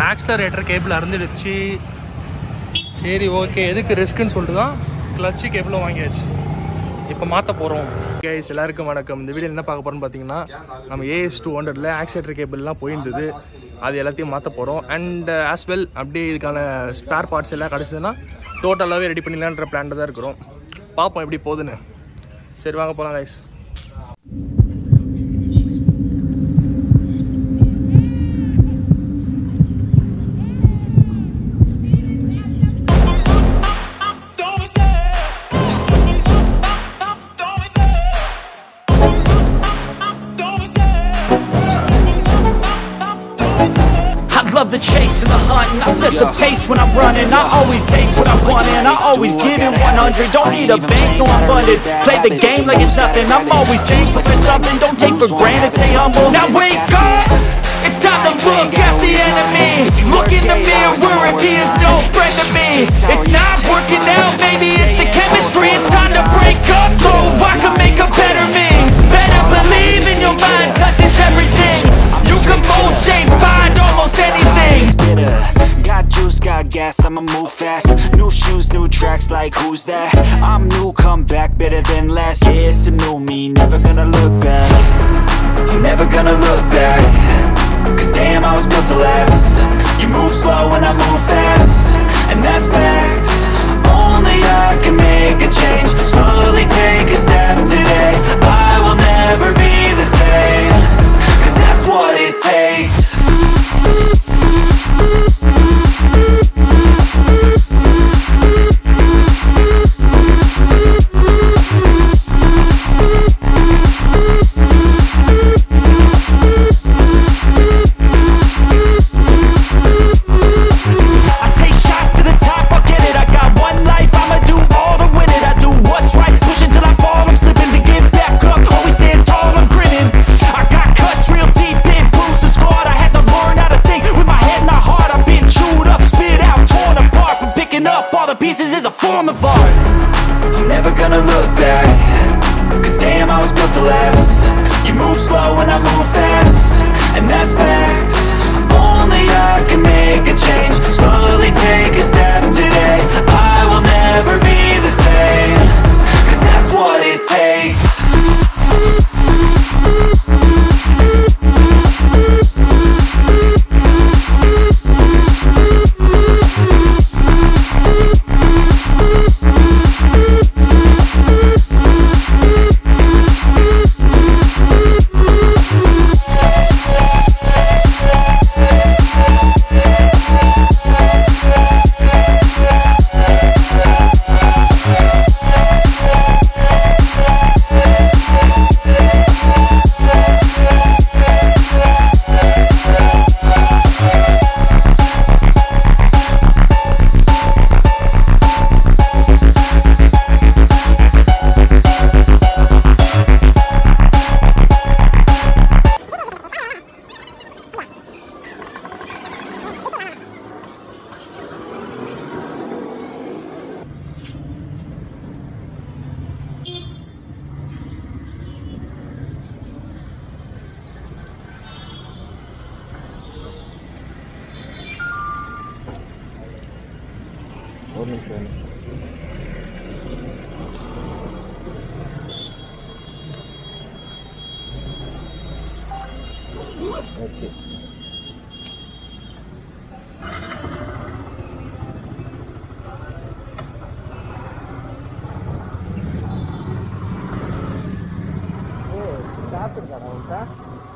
Accelerator cable அறுந்துடுச்சு. சரி okay, எதுக்கு ரிஸ்க்குன்னு சொல்லிட்டு தான் கிளட்சி கேபிளும் வாங்கியாச்சு. இப்போ மாற்ற போகிறோம். கைஸ் எல்லாருக்கும் வணக்கம். இந்த வீடியோ என்ன பார்க்க போகிறோம்னு பார்த்தீங்கன்னா, நம்ம AS200 ஆக்ஸலரேட்டர் கேபிள்லாம் போயிருந்தது, அது எல்லாத்தையும் மாற்ற போகிறோம். அண்ட் ஆஸ் வெல் அப்படியே இதுக்கான ஸ்பேர் பார்ட்ஸ் எல்லாம் கிடச்சதுன்னா டோட்டலாகவே ரெடி பண்ணிடலான்ற பிளான்ல தான் இருக்கிறோம். பார்ப்போம் எப்படி போகுதுன்னு. சரி வாங்க போகலாம் guys. Love the chase and the hunt, and I set the pace when I'm running. I always take what I want and I always give it 100. Don't need a bank, no I'm funded. Play the game like it's nothing. I'm always thankful for something. Don't take for granted, stay humble. Now wake up, it's time to look at the enemy. Look in the mirror if he is no friend to me. It's not working out, maybe it's the chemistry. It's time to break up so I can make a better me. Better believe in your mind, cause it's everything. You can mold, shape, find almost anything. Got juice, got gas, I'ma move fast. New shoes, new tracks, like who's that? I'm new, come back, better than last. Yeah, it's a new me, never gonna look back. I'm never gonna look back, cause damn, I was built to last. You move slow and I move fast, and that's facts. Only I can make a change. Slowly take a step today. I will never be the same, cause that's what it takes. Okay.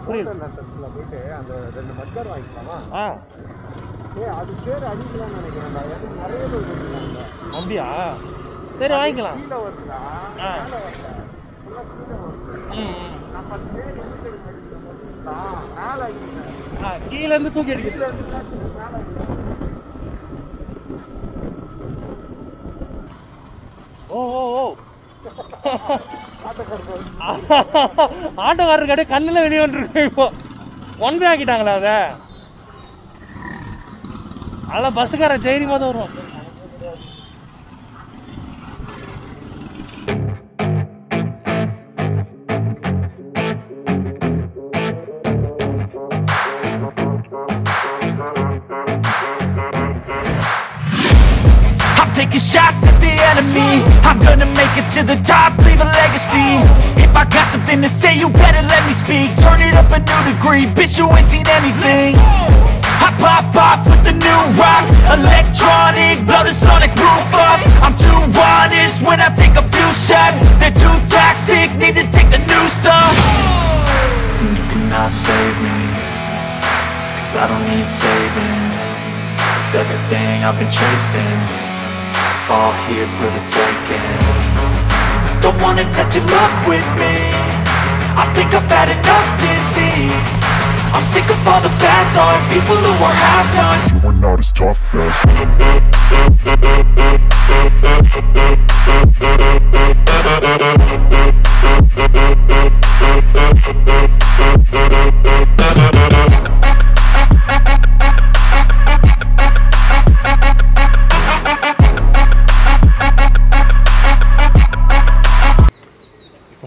போயிட்டு அந்த 2 மட்கார் வாங்கிக்கலாமா? அது பேர் அடிக்கலாம்னு நினைக்கிறேன். எனக்கு நிறைய பேர் கொடுத்துருக்காங்க. அப்படியா? சரி வாங்கிக்கலாம். கீழே வருதா? மேலே வரல. நம்ம பேர் மேலே கீழே இருந்து தூக்கி அடிக்கிறது. ஓ ஓ ஓ ஆட்டோக்காரர் கடை கண்ணில் வெளியே வந்துருக்கு. இப்போ ஒன்றே ஆக்கிட்டாங்களா அதை? அதெல்லாம் பஸ்ஸுக்கார தைரியமாக தான் வரும். taking shots at the enemy. I'm gonna make it to the top, leave a legacy. If I got something to say, you better let me speak. Turn it up a new degree, bitch, you ain't seen anything. I pop off with the new rock, electronic, blow the sonic roof up. I'm too honest when I take a few shots. They're too toxic, need to take the noose off. And you cannot save me, 'cause I don't need saving. It's everything I've been chasing, all here for the taking. Don't wanna test your luck with me, I think I've had enough disease. I'm sick of all the bad thoughts, people who are half-nots. You were not as tough as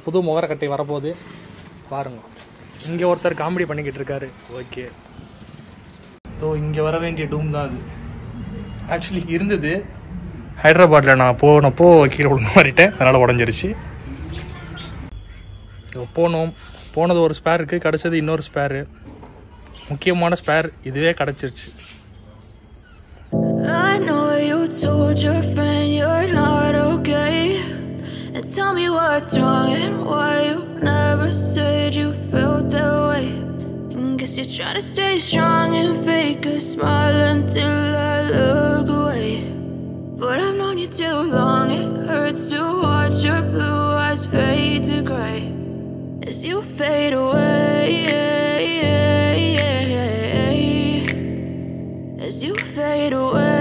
புது முகரக்கட்டை வரப்போகுது பாருங்க. இங்கே ஒருத்தர் comedy பண்ணிக்கிட்டு இருக்காரு. Okay, so இங்கே வர வேண்டிய டூம் தான் அது. ஆக்சுவலி இருந்தது ஹைதராபாத்தில், நான் போனப்போ கீழே விழுந்து மாறிட்டேன், அதனால் உடஞ்சிருச்சு. போனது ஒரு ஸ்பேர் இருக்குது, கிடச்சது இன்னொரு ஸ்பேரு, முக்கியமான ஸ்பேர் இதுவே கிடச்சிருச்சு. Tell me what's wrong and why you never said you felt that way. Guess you're trying to stay strong and fake a smile until I look away. But I've known you too long, it hurts to watch your blue eyes fade to grey as you fade away, as you fade away.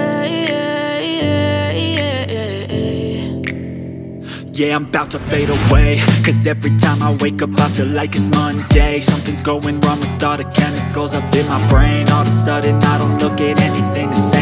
Yeah, I'm about to fade away, 'cause every time I wake up I feel like it's Monday. Something's going wrong with all the chemicals up in my brain. All of a sudden I don't look at anything the same.